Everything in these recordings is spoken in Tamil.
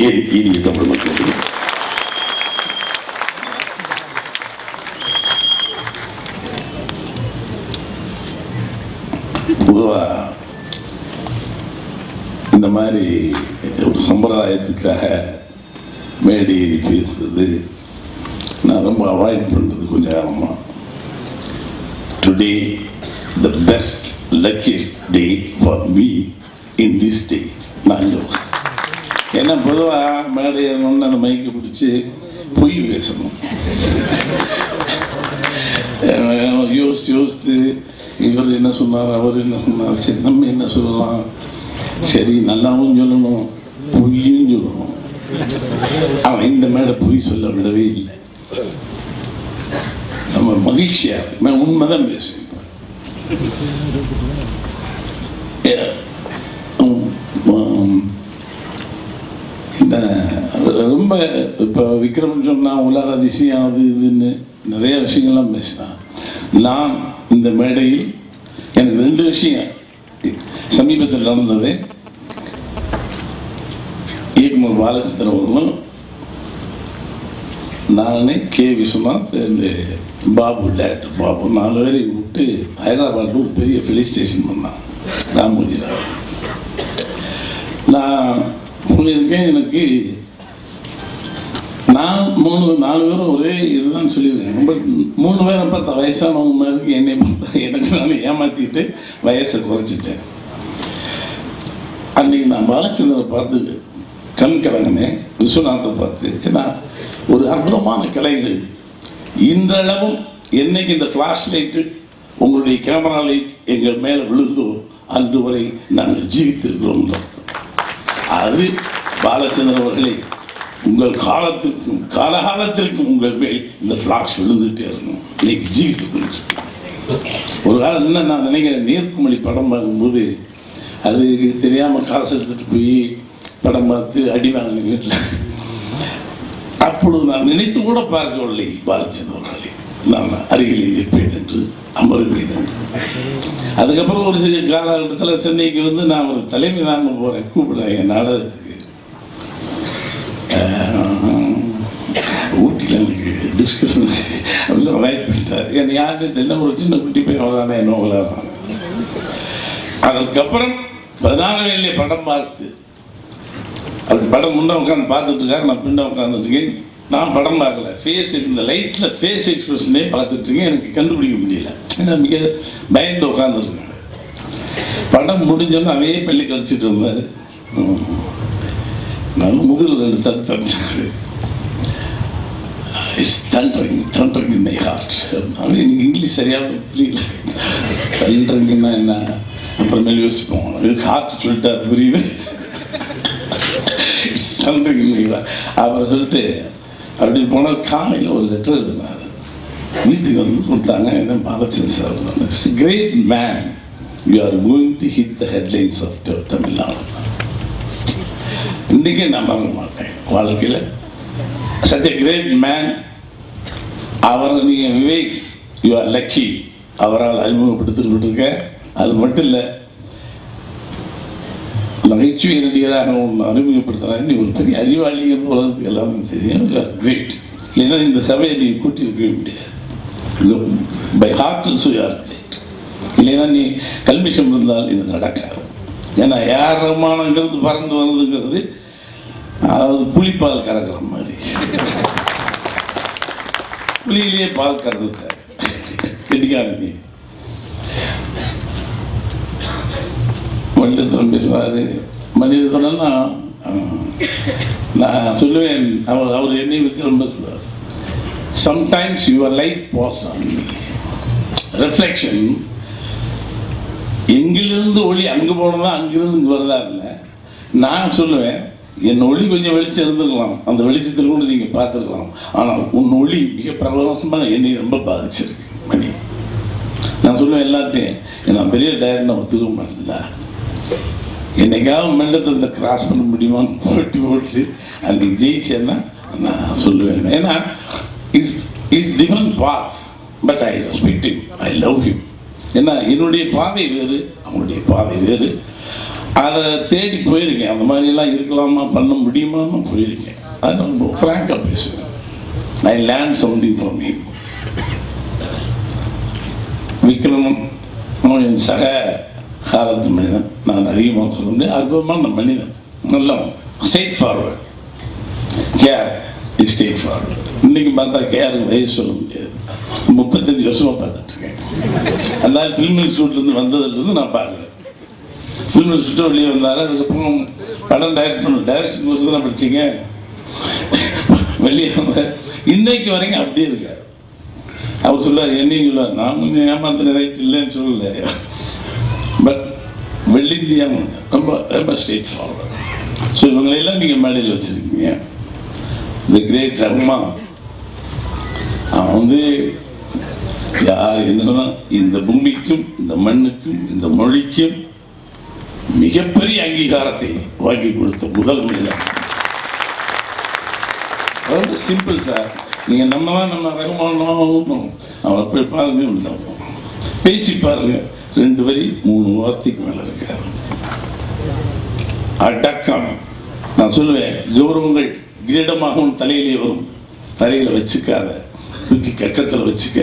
ஏன் இனிய தமிழ் மக்கள், பொதுவாக இந்த மாதிரி ஒரு சம்பிரதாயத்துக்காக மேடை பேசுறது நான் ரொம்ப அவாய்ட் பண்ணுறது கொஞ்சம் காலமாக. Today the best luckiest day for me in this day. நான் ஏன்னா பொதுவாக மேடை ஏறணும்னு அந்த மைக்கை பிடிச்சி பொய் பேசணும். யோசித்து இவர் என்ன சொன்னார், அவர் என்ன சொன்னார், சரி நம்ம என்ன சொல்லலாம், சரி நல்லாவும் சொல்லணும் பொய்யும் சொல்லணும். அவன் இந்த மேடை பொய் சொல்ல விடவே இல்லை. நம்ம மகிழ்ச்சியாக உண்மைதான் பேசுவேன். ரொம்ப இப்போ விக்ரம் சொன்னால் உலக அதிசயம் அது இதுன்னு நிறைய விஷயங்கள்லாம் பேசினான். நான் இந்த மேடையில் எனக்கு 2 விஷயம் சமீபத்தில் நடந்தது. இயக்குனர் பாலச்சந்திரன் அவர்களும் நானே கே விஸ்வநாத் இந்த பாபு டேரக்டர் பாபு 4 பேரையும் விட்டு ஹைதராபாத்தில் ஒரு பெரிய ஃபிலிம் ஸ்டேஷன் பண்ணான் ராமோஜிராவ். நான் சொல்லியிருக்கேன், எனக்கு நான் 4 பேரும் ஒரே இதுதான் சொல்லியிருக்கேன். பட் 3 பேரை பார்த்தா வயசானவங்க மாதிரி என்னை பார்த்தா எனக்கு நான் ஏமாற்றிட்டு வயசை குறைச்சிட்டேன். அன்றைக்கி நான் பாலச்சந்திரனை பார்த்து கண் கலங்கினேன், விஸ்வநாத்தை பார்த்து. ஏன்னா ஒரு அற்புதமான கலைகள் இன்றளவும் என்னைக்கு இந்த ஃப்ளாஷ் லைட்டு உங்களுடைய கேமரா லைட் எங்கள் மேலே விழுந்தோ அன்று வரை நாங்கள் ஜீவித்திருக்கிறோம். அது பாலச்சந்திரன் அவர்களே, உங்கள் காலத்திற்கும் காலகாலத்திற்கும் உங்கள் மேல் இந்த ஃப்ளாஷ் விழுந்துகிட்டே இருக்கணும். இன்னைக்கு ஜீவித்து கொண்டிருக்கேன். ஒரு காலம் என்ன நான் நினைக்கிறேன், நீர்க்குமொழி படம் பார்க்கும்போது அது தெரியாமல் காசு எடுத்துகிட்டு போய் படம் பார்த்து அடி வாங்கின வீட்டில். அப்பொழுது நான் நினைத்து கூட பார்க்கவில்லை பாலச்சந்திரன் நான் அருகில் இருப்பேன் என்று, அமருவேன் என்று. அதுக்கப்புறம் ஒரு சில காலகட்டத்தில் சென்னைக்கு வந்து நான் ஒரு தலைமை தாங்க போகிறேன், கூப்பிடுறேன் என் நாடகத்துக்கு. ஊட்டியில் எனக்கு டிஸ்கஷன் அப்படின்னு அவாய்ட் பண்ணிட்டார். என்னை யாருன்னு தெரியல, ஒரு சின்ன குட்டி போய் அவ்வளோதானே என்ன விளையாடுறாங்க. அதுக்கப்புறம் 14 வயதிலே படம் பார்த்து, அப்படி படம் முன்னே உட்காந்து பார்த்துட்டு இருக்காரு, நான் பின்ன உட்காந்துருக்கேன். நான் படம் பார்க்கல, ஃபேஸ் இந்த லைட்டில் ஃபேஸ் எக்ஸ்பிரஷனே பார்த்துட்டு இருக்கேன். எனக்கு கண்டுபிடிக்க முடியல, நான் மிக பயந்து உட்காந்துருக்கேன். படம் முடிஞ்சோன்னு அவையே பள்ளி கழிச்சிட்டு இருந்தார். நான் முதல் 2 தடுத்தாரு. It's thundering in my heart. எனக்கு இங்கிலீஷ் சரியாக புரியல. தண்டரிங்னா என்ன அப்புறமேல் யோசிப்போம். ஹார்ட் சொல்லிட்டார், புரியுது. அவர் சொல்லிட்டு அப்படி போனால் காலையில் ஒரு லெட்டர் எழுதினார். வீட்டுக்கு வந்து கொடுத்தாங்க. என்ன Balachandran sir, great man, you are going to hit the headlines of Tamil Nadu. இன்றைக்கே நான் மறக்க மாட்டேன் வாழ்க்கையில். Such a great man. அவரை நீங்கள் விவேக், யூ ஆர் லக்கி, அவரால் அறிமுகப்படுத்திட்டு இருக்க. அது மட்டும் இல்லை, நகைச்சுவை நடிகராக ஒன்று அறிமுகப்படுத்துகிறாங்க. நீ ஒரு பெரிய அறிவாளிங்கிறது உலகத்துக்கு எல்லாமே தெரியும். கிரேட். இல்லைன்னா இந்த சபையை நீ கூட்டியிருக்கவே முடியாது. By heart also you are great. இல்லைன்னா நீ கல்மிஷம் இருந்தால் இது நடக்காது. ஏன்னா யார் ரகுமானங்கிறது பறந்து வர்றதுங்கிறது அதாவது புளிப்பால் கறக்கிற மாதிரி. புளியிலேயே பால் கறந்துட்டார் கெட்டிக்கான நீ. மனிதத்தனம் பேசுவார். மனிதத்தனம்னா நான் சொல்லுவேன், அவர் என்னை விக்ரம் சொல்லுவார், sometimes your light pass on me. Reflection எங்கிலிருந்து ஒளி அங்கே போனதா அங்கிருந்து இங்கே வரதா இல்லை. நான் சொல்லுவேன், என் ஒளி கொஞ்சம் வெளிச்சம் இருந்துருக்கலாம், அந்த வெளிச்சத்தில் கூட நீங்கள் பார்த்துருக்கலாம். ஆனால் உன் ஒளி மிக பிரபலமாக என்னை ரொம்ப பாதிச்சிருக்கு மணி. நான் சொல்லுவேன் எல்லாத்தையும், நான் பெரிய டைரக்டர் ஒத்துக்க மாட்டேன். என்னைக்காவது மெண்டத்தை இந்த கிராஸ் பண்ண முடியுமான்னு போட்டு அன்றைக்கி ஜெயிச்சேன்னா நான் சொல்லுவேன். ஏன்னா is different path, but I respect him, I love him. ஏன்னா என்னுடைய பாதை வேறு, அவங்களுடைய பாதை வேறு. அதை தேடி போயிருக்கேன். அந்த மாதிரிலாம் இருக்கலாமா, பண்ண முடியுமான்னு போயிருக்கேன். அது ரொம்ப ஃப்ராங்காக பேசுவேன். I learn something from him. Vikraman என் சக காலத்து மனிதன். நான் அதிகமாக சொல்ல முடியாது. அற்புதமான மனிதன். நல்லா straight forward. Care is straight forward. இன்னைக்கு பார்த்தா கேருக்கு வயசு சொல்ல முடியாது. 35 வருஷமாக பார்த்துட்டு இருக்கேன். அந்த ஃபில்ம் இன்ஸ்டியூட்லேருந்து வந்ததுலேருந்து நான் பார்க்குறேன். ஃபில்ம் இன்ஸ்டியூட் வெளியே வந்தாரு. அதுக்கப்புறம் படம் டைரக்ட் பண்ண டைரக்ஷன் கோர்ஸ் தான் படிச்சிங்க. வெளியே வந்தார். இன்னைக்கு வரைக்கும் அப்படியே இருக்கார். அவர் சொல்லுவார், என்னையும் சொல்லுவார், நான் கொஞ்சம் ஏமாத்தின ரைட் இல்லைன்னு சொல்லலை. பட் வெள்ளிந்தியான் ரொம்ப ரொம்ப ஸ்ட்ரெயிட் ஃபார்வர்ட். ஸோ இவங்களெல்லாம் நீங்கள் மேடையில் வச்சுருக்கீங்க. இந்த கிரேட் ரஹ்மான் அவன் வந்து யார் என்ன சொன்னால் இந்த பூமிக்கும் இந்த மண்ணுக்கும் இந்த மொழிக்கும் மிகப்பெரிய அங்கீகாரத்தை வாங்கி கொடுத்த முதல் மனிதன். ரொம்ப சிம்பிள் சார். நீங்கள் நம்ம ரஹ்மான் அவரை போய் பாருங்க, பேசி பாருங்க. 2 வரி 3 வார்த்தைக்கு மேலே இருக்கார். அடக்கம். நான் சொல்லுவேன், கௌரவங்கள் கிரீடமாகவும் தலையிலே வரும். தலையில் வச்சுக்காத, தூக்கி கக்கத்தில் வச்சுக்க,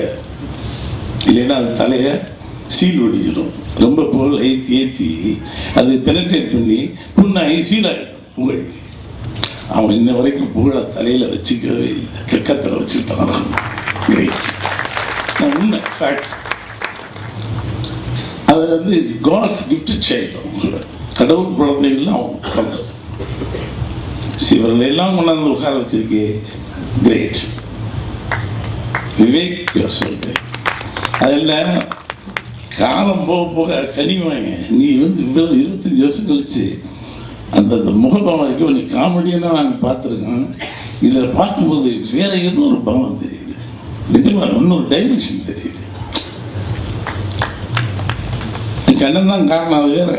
இல்லைன்னா அது தலையை சீல் ஒடிஞ்சிடும். ரொம்ப புகழ் ஏற்றி அது பெனட்ரேட் பண்ணி புண்ணாகி சீலாகிடும் புகழ். அவன் இன்ன வரைக்கும் புகழை தலையில் வச்சுக்கவே இல்லை, கக்கத்தில் வச்சுக்கிட்டான். உண்மை ஃபேக்ட். அது வந்து காட்ஸ் கிஃப்டட் சைல்டு. கடவுள் குழந்தைகள்லாம் அவன் குழந்தை. இவர்கள் எல்லாம் கொண்டாந்து உட்கார வச்சிருக்கே. கிரேட். விவேக் சொல்றேன். அதில் காலம் போக போக கனிவாங்க. நீ வந்து 25 வருஷம் கழிச்சு அந்த முகபாவம் இருக்கு. நீ காமெடியெல்லாம் நாங்கள் பார்த்துருக்கோம். இதில் பார்க்கும்போது வேற ஏதோ ஒரு பாவம் தெரியுது. நிஜமாக இன்னொரு டைமென்ஷன் தெரியுது. கண்ணன் தான் காரணம். அது வேற.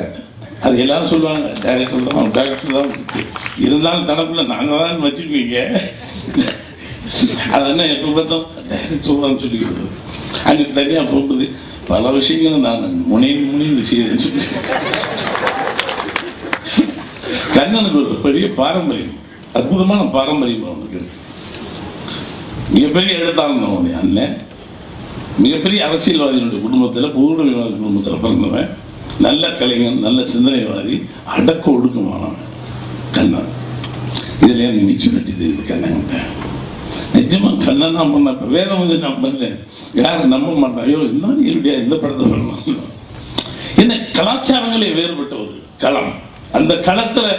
அது எல்லாரும் சொல்லுவாங்க, டைரக்டர் தான் இருந்தாலும் தனக்குள்ள நாங்கள் தான் வச்சுக்குவீங்க. அது என்ன எப்போ பார்த்தோம் டைரக்டர் தான் சொல்லிக்கிறது. அங்கே தனியாக போகும்போது பல விஷயங்களும் நான் முனைந்து செய்தேன்னு சொல்லி. கண்ணனுக்கு ஒரு பெரிய பாரம்பரியம், அற்புதமான பாரம்பரியம் அவனுக்கு இருக்கு. மிகப்பெரிய எழுத்தாளன் அவனுடைய அண்ணன். மிகப்பெரிய அரசியல்வாதிகளுடைய குடும்பத்தில், பூர்ணவிவாத குடும்பத்தில் பிறந்தவன். நல்ல கலைஞன், நல்ல சிந்தனைவாதி, அடக்க ஒடுக்கமானவன் கண்ணன். இதில் எனக்கு மெச்சூரிட்டி தெரியுது கண்ணன்கிட்ட. நிஜமாக கண்ணன் தான் பண்ண. இப்போ வேதம் வந்து நான் பண்ணல, யாரும் நம்ப மாட்டான். ஐயோ இருந்தாலும் இருடியா இந்த படத்தை பண்ணலாம். என்ன கலாச்சாரங்களே வேறுபட்ட ஒரு களம். அந்த களத்தில்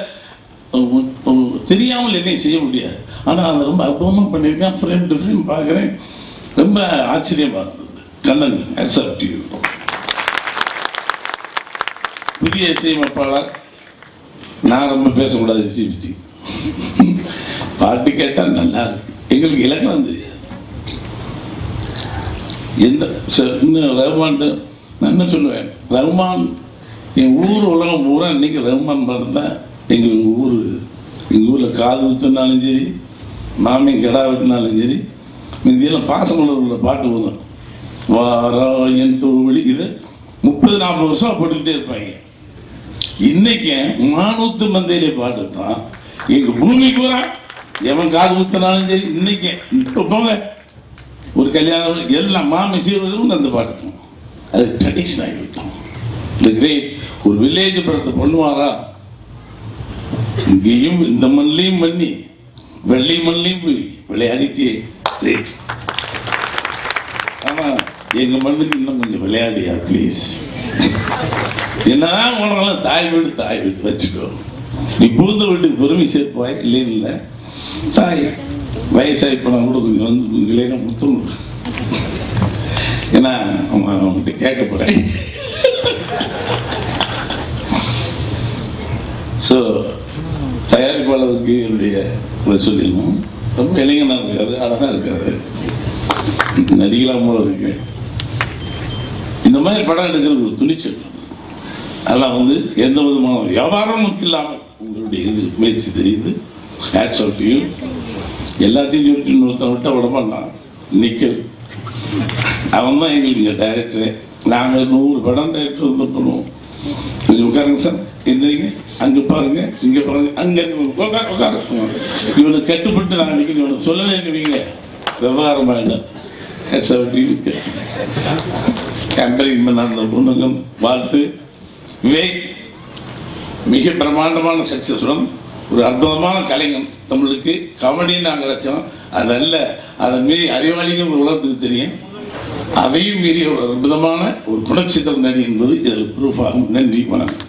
தெரியாமல் என்னையும் செய்ய முடியாது. ஆனால் அதை ரொம்ப அற்புதமாக பண்ணியிருக்கேன். ஃப்ரேம் டு ஃப்ரேம் பார்க்குறேன். ரொம்ப ஆச்சரியமாக இருந்தது. Kannan accept you. புதிய இசையமைப்பாளர். நான் ரொம்ப பேசக்கூடாது இசை பற்றி. பாட்டு கேட்டால் நல்லா இருக்கு. எங்களுக்கு இலக்கணம் தெரியாது. இன்னும் ரஹ்மான் நான் என்ன சொல்லுவேன், ரஹ்மான் என் ஊர் உலகம் பூரா இன்னைக்கு ரஹ்மான் பாட்டு தான். எங்கள் ஊரில் காது ஊற்றினாலும் சரி, மாமி கடா வெட்டினாலும் சரி, இந்தியெல்லாம் பாசமலர் பாட்டு போதும். வாராயன் தோழி இது 30-40 வருஷம் போட்டுக்கிட்டே இருப்பாங்க. இன்னைக்கு மானூத்து மந்தையிலே பாட்டு தான் எங்க பூமி பூரா எவன் காது ஊத்தினாலும் சரி. இன்னைக்கு இப்போ போங்க ஒரு கல்யாணம் எல்லாம் மாமி செய்வதும் அந்த பாட்டு தான். அது ட்ரெடிஷன் ஆகிவிட்டோம். இந்த கிரேட் ஒரு வில்லேஜ் படத்தை பண்ணுவாரா? இங்கேயும் இந்த மண்லையும் பண்ணி வெள்ளை மண்லையும் போய் விளையாடிட்டே கிரேட். ஆனா எங்க மண்ணுக்கு இன்னும் கொஞ்சம் விளையாடியா ப்ளீஸ். என்னதான் போனாலும் தாய் வீடு வச்சுக்கோ. நீ பூந்த வீட்டுக்கு பெருமை சேர்ப்பாய் இல்லைன்னு இல்லை. தாய் வயசாகி போனால் கூட கொஞ்சம் வந்து இல்லைன்னா முத்தம். ஏன்னா அவங்ககிட்ட கேட்க போறேன். ஸோ தயாரிப்பாளருக்கு என்னுடைய சொல்லிடணும். ரொம்ப இளைஞனாக இருக்காரு, அழகாக இருக்காரு, நடிகலாம் போல இருக்கு. இந்த மாதிரி படம் எடுக்கிறது ஒரு துணிச்சல். அதெல்லாம் வந்து எந்த விதமான வியாபாரமும் இல்லாமல் உங்களுடைய இது முயற்சி தெரியுது. Hats off you. எல்லாத்தையும் சொல்லிட்டு இன்னொருத்தன் விட்ட விடமாட்டான். நிக்கல் அவன் தான் எங்களுக்கு இங்கே டைரக்டரு. நாங்கள் 100 படம் டைரக்டர் வந்து பண்ணுவோம். கொஞ்சம் உட்காருங்க சார், எந்திரிங்க, அங்கே பாருங்க, இங்கே பாருங்க, அங்கே உட்கார. இவனுக்கு கட்டுப்பட்டு நான் அன்னைக்கு இவனுக்கு சொல்லலைன்னு விவகாரம் ஆயிடும். கேம்பரிங் பண்ண அந்த பொண்ணுங்க வாழ்த்து. விவேக் மிக பிரமாண்டமான சக்சஸுடன் ஒரு அற்புதமான கலைஞன். தமிழுக்கு கமெடியை நாங்கள் நினைச்சோம், அதல்ல, அதை மீறி அறிவாளியும் ஒரு உலகத்துக்கு தெரியும். அதையும் மீறி ஒரு அற்புதமான ஒரு புரட்சித்தல் நடி என்பது இதில் ப்ரூஃப் ஆகும். நன்றி, வணக்கம்.